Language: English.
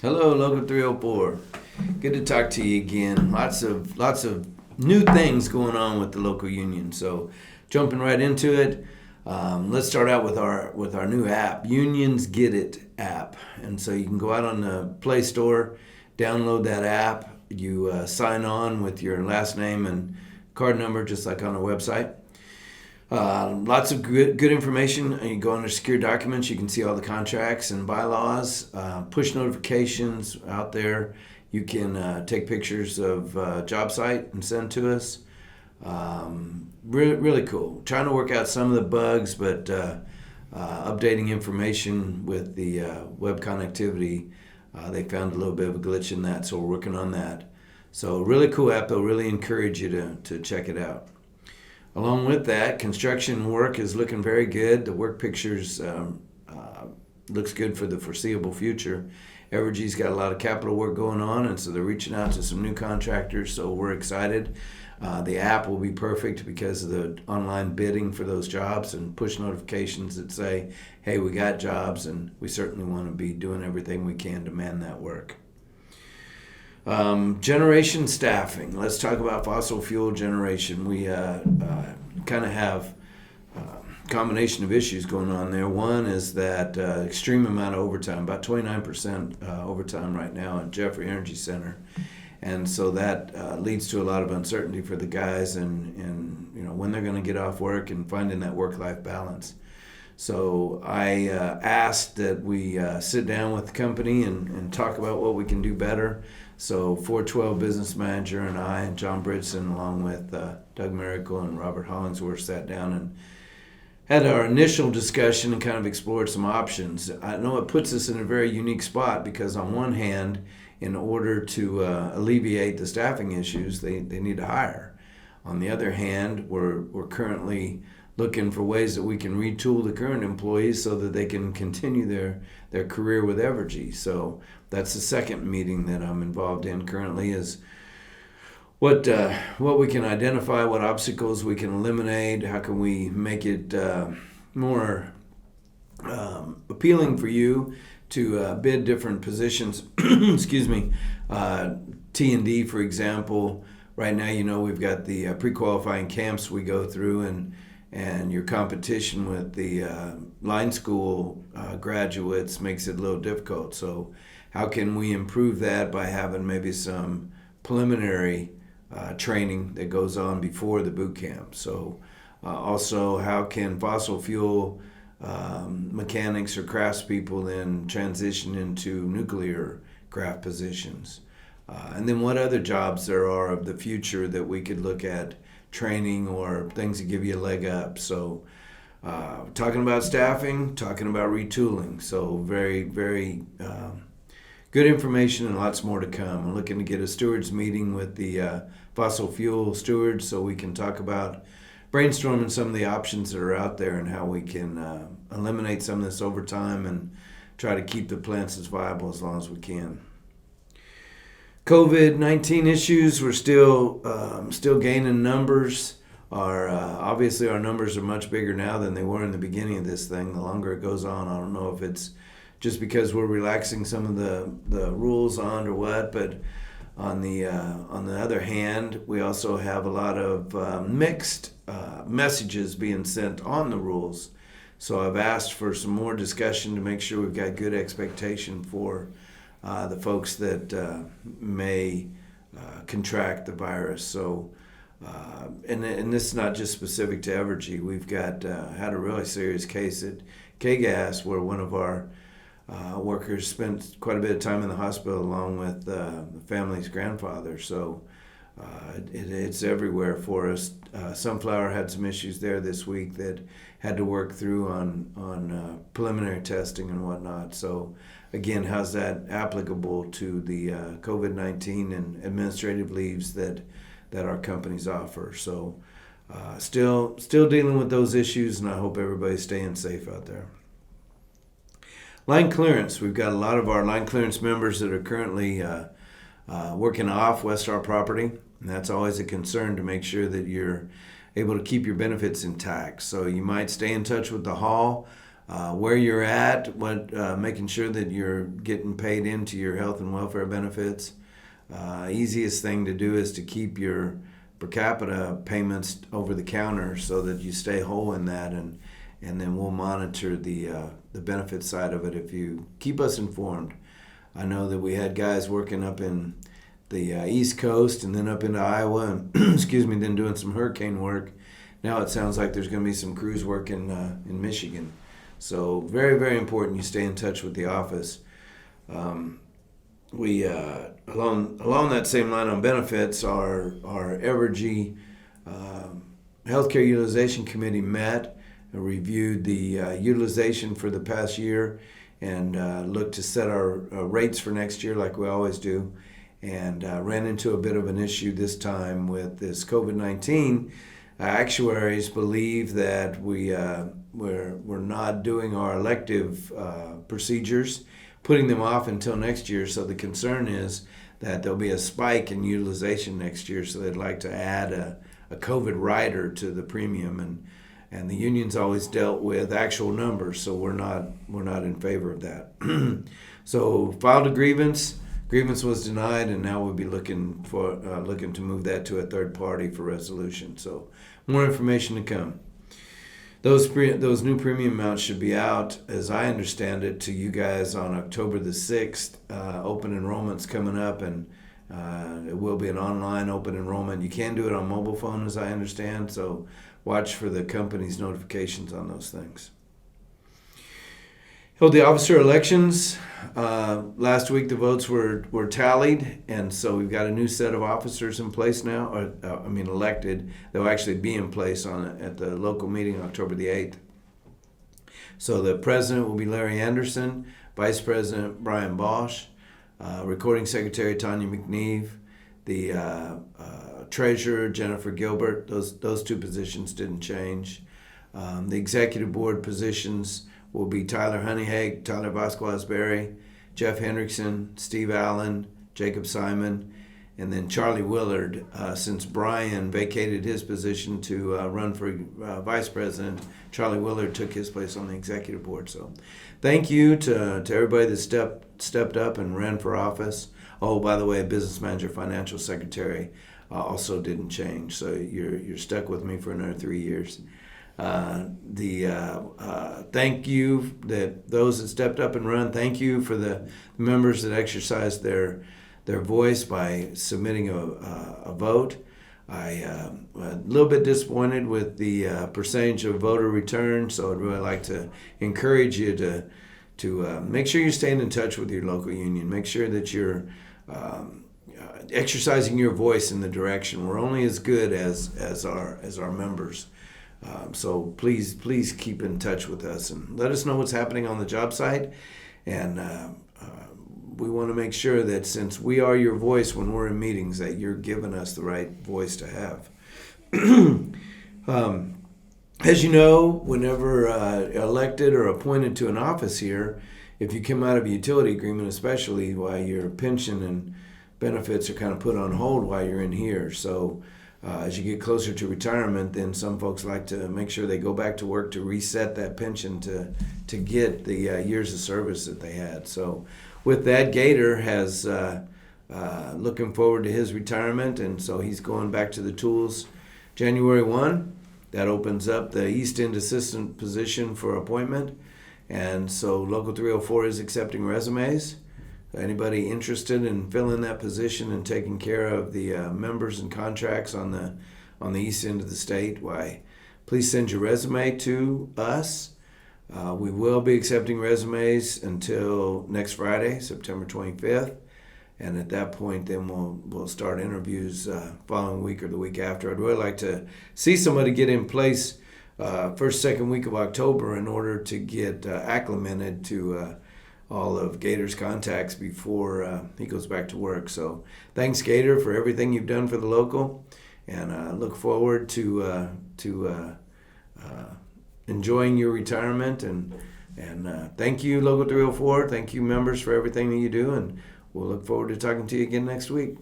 Hello, Local 304. Good to talk to you again. Lots of new things going on with the local union. So, jumping right into it, let's start out with our new app, Unions Get It app. And so you can go out on the Play Store, download that app. You sign on with your last name and card number, just like on our website. Lots of good information. You go under secure documents, you can see all the contracts and bylaws, push notifications out there. You can take pictures of job site and send to us. Really cool. Trying to work out some of the bugs, but updating information with the web connectivity, they found a little bit of a glitch in that, so we're working on that. So really cool app. I'll really encourage you to check it out. Along with that, construction work is looking very good. The work pictures looks good for the foreseeable future. Evergy's got a lot of capital work going on, and so they're reaching out to some new contractors, so we're excited. The app will be perfect because of the online bidding for those jobs and push notifications that say, hey, we got jobs, and we certainly want to be doing everything we can to man that work. Generation staffing. Let's talk about fossil fuel generation. We kind of have a combination of issues going on there. One is that extreme amount of overtime, about 29% overtime right now at Jeffrey Energy Center. And so that leads to a lot of uncertainty for the guys and when they're going to get off work and finding that work-life balance. So I asked that we sit down with the company and talk about what we can do better. So 412 Business Manager and I and John Garretson, along with Doug Miracle and Robert Hollingsworth, sat down and had our initial discussion and kind of explored some options. I know it puts us in a very unique spot because on one hand, in order to alleviate the staffing issues, they need to hire. On the other hand, we're currently looking for ways that we can retool the current employees so that they can continue their career with Evergy. So that's the second meeting that I'm involved in currently, is what we can identify, what obstacles we can eliminate, how can we make it more appealing for you to bid different positions. Excuse me. T&D, for example. Right now, we've got the pre-qualifying camps we go through, and your competition with the line school graduates makes it a little difficult. So how can we improve that by having maybe some preliminary training that goes on before the boot camp? So also, how can fossil fuel mechanics or craftspeople then transition into nuclear craft positions? And then what other jobs there are of the future that we could look at training or things that give you a leg up. So talking about staffing, talking about retooling. So very, very good information and lots more to come. I'm looking to get a stewards meeting with the fossil fuel stewards so we can talk about brainstorming some of the options that are out there and how we can eliminate some of this overtime and try to keep the plants as viable as long as we can. COVID-19 issues, we're still gaining numbers. Obviously our numbers are much bigger now than they were in the beginning of this thing. The longer it goes on, I don't know if it's just because we're relaxing some of the rules on or what, but on the other hand, we also have a lot of mixed messages being sent on the rules. So I've asked for some more discussion to make sure we've got good expectation for the folks that may contract the virus. So, and this is not just specific to Evergy. We've got had a really serious case at K-Gas where one of our workers spent quite a bit of time in the hospital along with the family's grandfather. So it's everywhere for us. Sunflower had some issues there this week that had to work through on preliminary testing and whatnot. So again, how's that applicable to the COVID-19 and administrative leaves that our companies offer? So still dealing with those issues, and I hope everybody's staying safe out there. Line clearance. We've got a lot of our line clearance members that are currently working off Westar property, and that's always a concern to make sure that you're able to keep your benefits intact. So you might stay in touch with the hall. where you're at, making sure that you're getting paid into your health and welfare benefits. Easiest thing to do is to keep your per capita payments over the counter so that you stay whole in that, and then we'll monitor the benefit side of it if you keep us informed. I know that we had guys working up in the East Coast and then up into Iowa, and then doing some hurricane work. Now it sounds like there's going to be some crews working in Michigan. So very, very important you stay in touch with the office. We along that same line on benefits, our Evergy Healthcare Utilization Committee met and reviewed the utilization for the past year and looked to set our rates for next year like we always do, and ran into a bit of an issue this time with this COVID-19. Actuaries believe that we're not doing our elective procedures, putting them off until next year. So the concern is that there'll be a spike in utilization next year. So they'd like to add a COVID rider to the premium, and the union's always dealt with actual numbers. So we're not in favor of that. So filed a grievance. Grievance was denied, and now we'll be looking to move that to a third party for resolution. So more information to come. Those new premium amounts should be out, as I understand it, to you guys on October the 6th. Open enrollment's coming up, and it will be an online open enrollment. You can do it on mobile phone, as I understand, so watch for the company's notifications on those things. Held the officer elections. Last week the votes were tallied, and so we've got a new set of officers in place now, elected. They'll actually be in place at the local meeting October the 8th. So the president will be Larry Anderson, vice president Brian Bosch, recording secretary Tanya McNeve, the treasurer Jennifer Gilbert. Those two positions didn't change. The executive board positions will be Tyler Honeyhake, Tyler Vasquez-Berry, Jeff Hendrickson, Steve Allen, Jacob Simon, and then Charlie Willard. Since Brian vacated his position to run for vice president, Charlie Willard took his place on the executive board. So thank you to everybody that stepped up and ran for office. Oh, by the way, Business Manager Financial Secretary also didn't change. So you're stuck with me for another 3 years. Thank you that those that stepped up and run. Thank you for the members that exercised their voice by submitting a vote. I'm a little bit disappointed with the percentage of voter return, so I'd really like to encourage you to make sure you're staying in touch with your local union. Make sure that you're exercising your voice in the direction. We're only as good as our members. So please keep in touch with us and let us know what's happening on the job site. And we want to make sure that since we are your voice when we're in meetings, that you're giving us the right voice to have. As you know, whenever elected or appointed to an office here, if you come out of a utility agreement, especially while your pension and benefits are kind of put on hold while you're in here. So as you get closer to retirement, then some folks like to make sure they go back to work to reset that pension to get the years of service that they had. So with that, Gator has looking forward to his retirement, and so he's going back to the tools January 1. That opens up the East End assistant position for appointment, and so Local 304 is accepting resumes. Anybody interested in filling that position and taking care of the members and contracts on the east end of the state, why, please send your resume to us. We will be accepting resumes until next Friday, September 25th, and at that point, then we'll start interviews following week or the week after. I'd really like to see somebody get in place first, second week of October in order to get acclimated to all of Gator's contacts before he goes back to work. So thanks, Gator, for everything you've done for the local, and I look forward to enjoying your retirement. And thank you, Local 304. Thank you, members, for everything that you do, and we'll look forward to talking to you again next week.